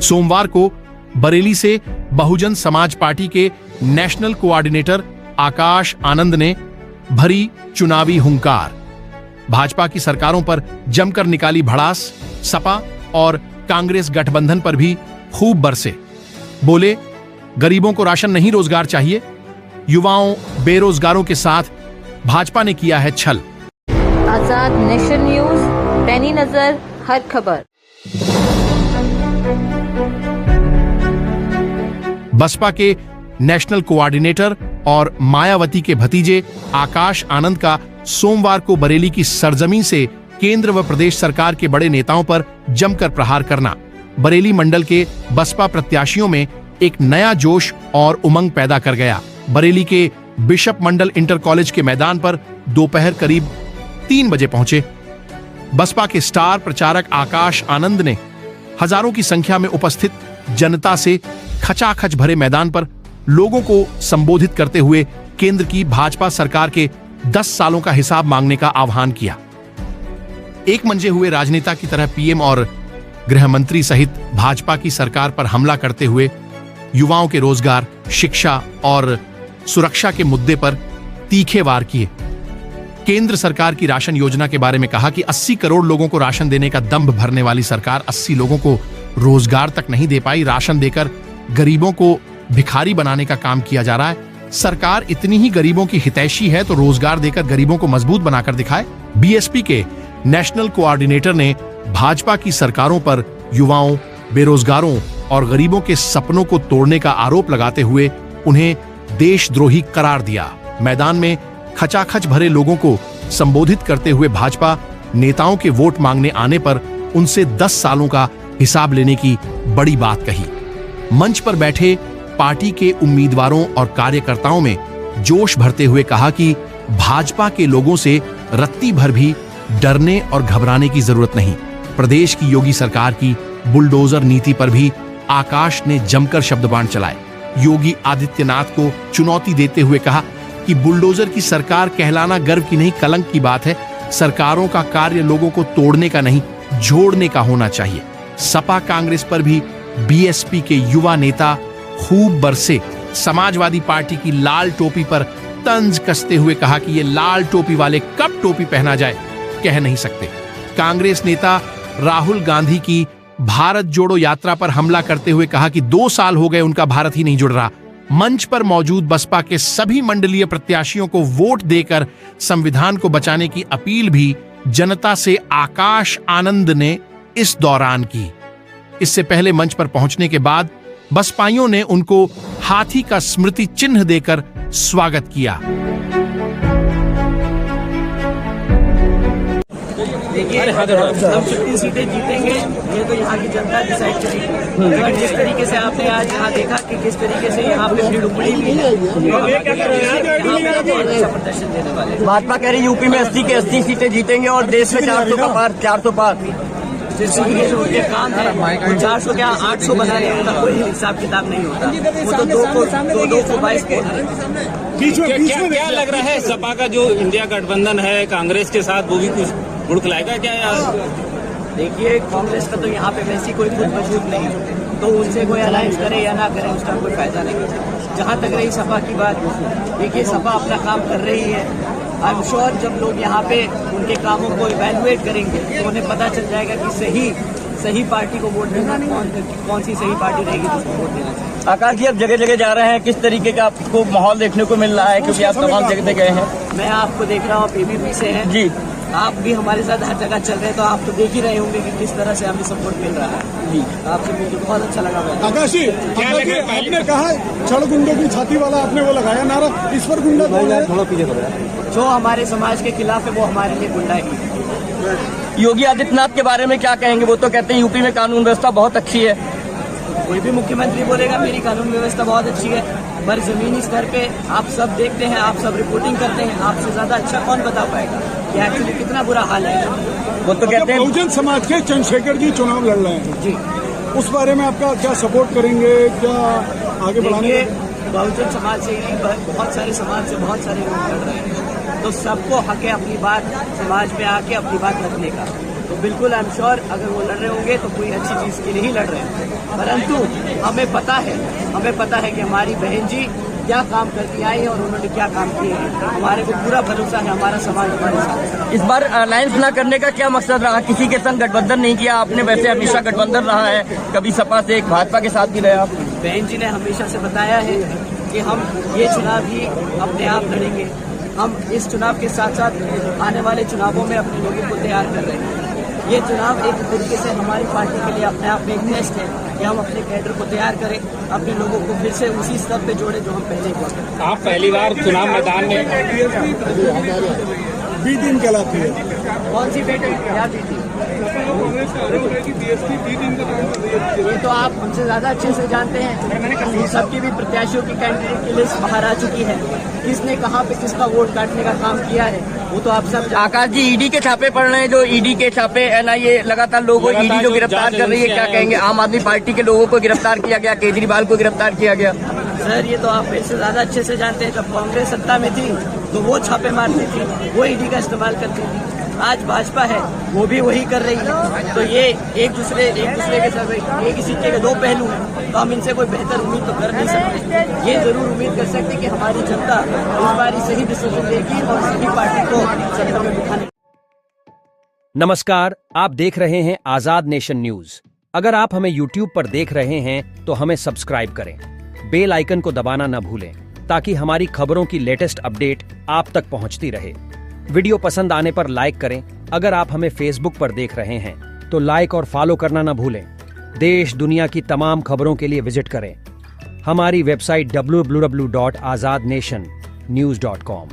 सोमवार को बरेली से बहुजन समाज पार्टी के नेशनल कोऑर्डिनेटर आकाश आनंद ने भरी चुनावी हुंकार। भाजपा की सरकारों पर जमकर निकाली भड़ास। सपा और कांग्रेस गठबंधन पर भी खूब बरसे। बोले, गरीबों को राशन नहीं, रोजगार चाहिए। युवाओं बेरोजगारों के साथ भाजपा ने किया है छल। आजाद नेशन न्यूज, पैनी नजर, हर खबर। बसपा के नेशनल कोऑर्डिनेटर और मायावती के भतीजे आकाश आनंद का सोमवार को बरेली की सरजमीं से केंद्र व प्रदेश सरकार के बड़े नेताओं पर जमकर प्रहार करना बरेली मंडल के बसपा प्रत्याशियों में एक नया जोश और उमंग पैदा कर गया। बरेली के बिशप मंडल इंटर कॉलेज के मैदान पर दोपहर करीब 3 बजे पहुंचे। बसपा के स्टार प्रचारक आकाश आनंद ने हजारों की संख्या में उपस्थित जनता से खचाखच भरे मैदान पर लोगों को संबोधित करते हुए केंद्र की भाजपा सरकार के 10 सालों का हिसाब मांगने का आह्वान किया। एक मंजे हुए राजनेता की तरह पीएम और गृह मंत्री सहित भाजपा की सरकार पर हमला करते हुए युवाओं के रोजगार, शिक्षा और सुरक्षा के मुद्दे पर तीखे वार किए। केंद्र सरकार की राशन योजना के बारे में कहा कि 80 करोड़ लोगों को राशन देने का दंभ भरने वाली सरकार 80 लोगों को रोजगार तक नहीं दे पाई। राशन देकर गरीबों को भिखारी बनाने का काम किया जा रहा है। सरकार इतनी ही गरीबों की हितैषी है तो रोजगार देकर गरीबों को मजबूत बनाकर दिखाए। बीएसपी के नेशनल कोऑर्डिनेटर ने भाजपा की सरकारों पर युवाओं, बेरोजगारों और गरीबों के सपनों को तोड़ने का आरोप लगाते हुए उन्हें देशद्रोही करार दिया। मैदान में खचाखच भरे लोगों को संबोधित करते हुए भाजपा नेताओं के वोट मांगने आने पर उनसे 10 सालों का हिसाब लेने की बड़ी बात कही। मंच पर बैठे पार्टी के उम्मीदवारों और कार्यकर्ताओं में जोश भरते हुए कहा कि भाजपा के लोगों से रत्ती भर भी डरने और घबराने की जरूरत नहीं। प्रदेश की योगी सरकार की बुलडोजर नीति पर भी आकाश ने जमकर शब्दबाण चलाए। योगी आदित्यनाथ को चुनौती देते हुए कहा कि बुलडोजर की सरकार कहलाना गर्व की नहीं, कलंक की बात है। सरकारों का कार्य लोगों को तोड़ने का नहीं, जोड़ने का होना चाहिए। सपा कांग्रेस पर भी बीएसपी के युवा नेता खूब बरसे। समाजवादी पार्टी की लाल टोपी पर तंज कसते हुए कहा कि ये लाल टोपी वाले कब टोपी पहना जाए कह नहीं सकते। कांग्रेस नेता राहुल गांधी की भारत जोड़ो यात्रा पर हमला करते हुए कहा कि 2 साल हो गए उनका भारत ही नहीं जुड़ रहा। मंच पर मौजूद बसपा के सभी मंडलीय प्रत्याशियों को वोट देकर संविधान को बचाने की अपील भी जनता से आकाश आनंद ने इस दौरान की। इससे पहले मंच पर पहुंचने के बाद बसपाइयों ने उनको हाथी का स्मृति चिन्ह देकर स्वागत किया। देखिए, हम 30 सीटें जीतेंगे, ये तो यहाँ की जनता डिसाइड करेगी। अगर जिस तरीके से आपने आज यहाँ देखा कि किस तरीके से यहाँ पे भीड़ उमड़ी भी है, प्रदर्शन देने वाले। भाजपा कह रही यूपी में 80 के 80 सीटें जीतेंगे और देश में 400 पार। जिस तरीके से उनके काम है, 400 क्या 800 बनाने का कोई हिसाब किताब नहीं होता। वो तो 222 क्या लग रहा है सपा का जो इंडिया गठबंधन है कांग्रेस के साथ, वो भी कुछ बुड़खलाएगा क्या यार? देखिए, कांग्रेस का तो यहाँ पे वैसी कोई खुद वजूद नहीं है, तो उनसे कोई अलायंस करे या ना करे उसका कोई फायदा नहीं। जहाँ तक रही सपा की बात, देखिए सपा अपना काम कर रही है। आई एम श्योर जब लोग यहाँ पे उनके कामों को इवैल्यूएट करेंगे तो उन्हें पता चल जाएगा कि सही पार्टी को वोट देना, कौन सी सही पार्टी रहेगी जिसको वोट देना चाहिए। आकाश जी, अब जगह जगह जा रहे हैं, किस तरीके का आपको माहौल देखने को मिल रहा है, क्योंकि आप तमाम जगह गए हैं? मैं आपको देख रहा हूँ, पीबीपी से हैं जी, आप भी हमारे साथ हर जगह चल रहे हैं, तो आप तो देख ही रहे होंगे कि किस तरह से हमें सपोर्ट मिल रहा है। जी, आपसे मुझे बहुत अच्छा लगा। आकाश जी, आपने कहा छड़ गुंडों की छाती वाला, आपने वो लगाया नारा, इस पर गुंडा थोड़ा पीछे कर रहा है। जो हमारे समाज के खिलाफ है वो हमारे लिए गुंडा ही है। योगी आदित्यनाथ के बारे में क्या कहेंगे? वो तो कहते हैं यूपी में कानून व्यवस्था बहुत अच्छी है। कोई भी मुख्यमंत्री बोलेगा मेरी कानून व्यवस्था बहुत अच्छी है, पर जमीनी स्तर पे आप सब देखते हैं, आप सब रिपोर्टिंग करते हैं, आपसे ज्यादा अच्छा कौन बता पाएगा कि एक्चुअली कितना बुरा हाल है। वो तो कहते हैं बहुजन समाज के चंद्रशेखर जी चुनाव लड़ रहे हैं जी, उस बारे में आपका क्या सपोर्ट करेंगे, क्या आगे बढ़ाने? बहुजन समाज से ही बहुत सारे समाज से बहुत सारे लोग लड़ रहे हैं, तो सबको हक है अपनी बात समाज में आके अपनी बात रखने का। तो बिल्कुल आई एम श्योर अगर वो लड़ रहे होंगे तो कोई अच्छी चीज़ के लिए ही लड़ रहे हैं। परंतु हमें पता है कि हमारी बहन जी क्या काम करती आई है और उन्होंने क्या काम किए हैं। हमारे को पूरा भरोसा है, हमारा समाज हमारे साथ है। इस बार अलायंस ना करने का क्या मकसद रहा? किसी के संग गठबंधन नहीं किया आपने? वैसे हमेशा गठबंधन रहा है, कभी सपा से, भाजपा के साथ भी रहे आप। बहन जी ने हमेशा से बताया है कि हम ये चुनाव ही अपने आप लड़ेंगे। हम इस चुनाव के साथ साथ आने वाले चुनावों में अपने लोगों को तैयार कर रहे हैं। ये चुनाव एक तरीके से हमारी पार्टी के लिए अपने आप में एक टेस्ट है कि हम अपने कैडर को तैयार करें, अपने लोगों को फिर से उसी स्तर पे जोड़े जो हम पहले हुआ करते। आप पहली बार चुनाव मैदान में बी टीम कहलाती है। कौन सी बेटी क्या दी थी? ये तो आप हमसे ज्यादा अच्छे से जानते हैं। सबकी भी प्रत्याशियों की कैंडिडेट की लिस्ट बाहर आ चुकी है। किसने कहाँ पे किसका वोट काटने का काम किया है वो तो आप सब। आकाश जी, ईडी के छापे पड़ रहे हैं, जो ईडी के छापे एनआईए लगातार लोगों ईडी जो गिरफ्तार कर रही है, क्या कहेंगे? आम आदमी पार्टी के लोगों को गिरफ्तार किया गया, केजरीवाल को गिरफ्तार किया गया। सर ये तो आप मेरे से ज्यादा अच्छे से जानते हैं। जब कांग्रेस सत्ता में थी तो वो छापे मारती थी, वो ईडी का इस्तेमाल करती थी। आज भाजपा है, वो भी वही कर रही है। तो ये एक दूसरे के सब एक ही सिक्के के दो पहलू हैं। तो हम इनसे कोई बेहतर उम्मीद तो कर नहीं सकते। ये जरूर उम्मीद कर सकते कि हमारी जनता इस बार सही डिसीजन लेगी और सही पार्टी को सत्ता में बिठाने। नमस्कार, आप देख रहे हैं आजाद नेशन न्यूज। अगर आप हमें YouTube पर देख रहे हैं तो हमें सब्सक्राइब करें, बेल आइकन को दबाना न भूलें ताकि हमारी खबरों की लेटेस्ट अपडेट आप तक पहुंचती रहे। वीडियो पसंद आने पर लाइक करें। अगर आप हमें Facebook पर देख रहे हैं तो लाइक और फॉलो करना न भूलें। देश दुनिया की तमाम खबरों के लिए विजिट करें हमारी वेबसाइट www.azadnationnews.com।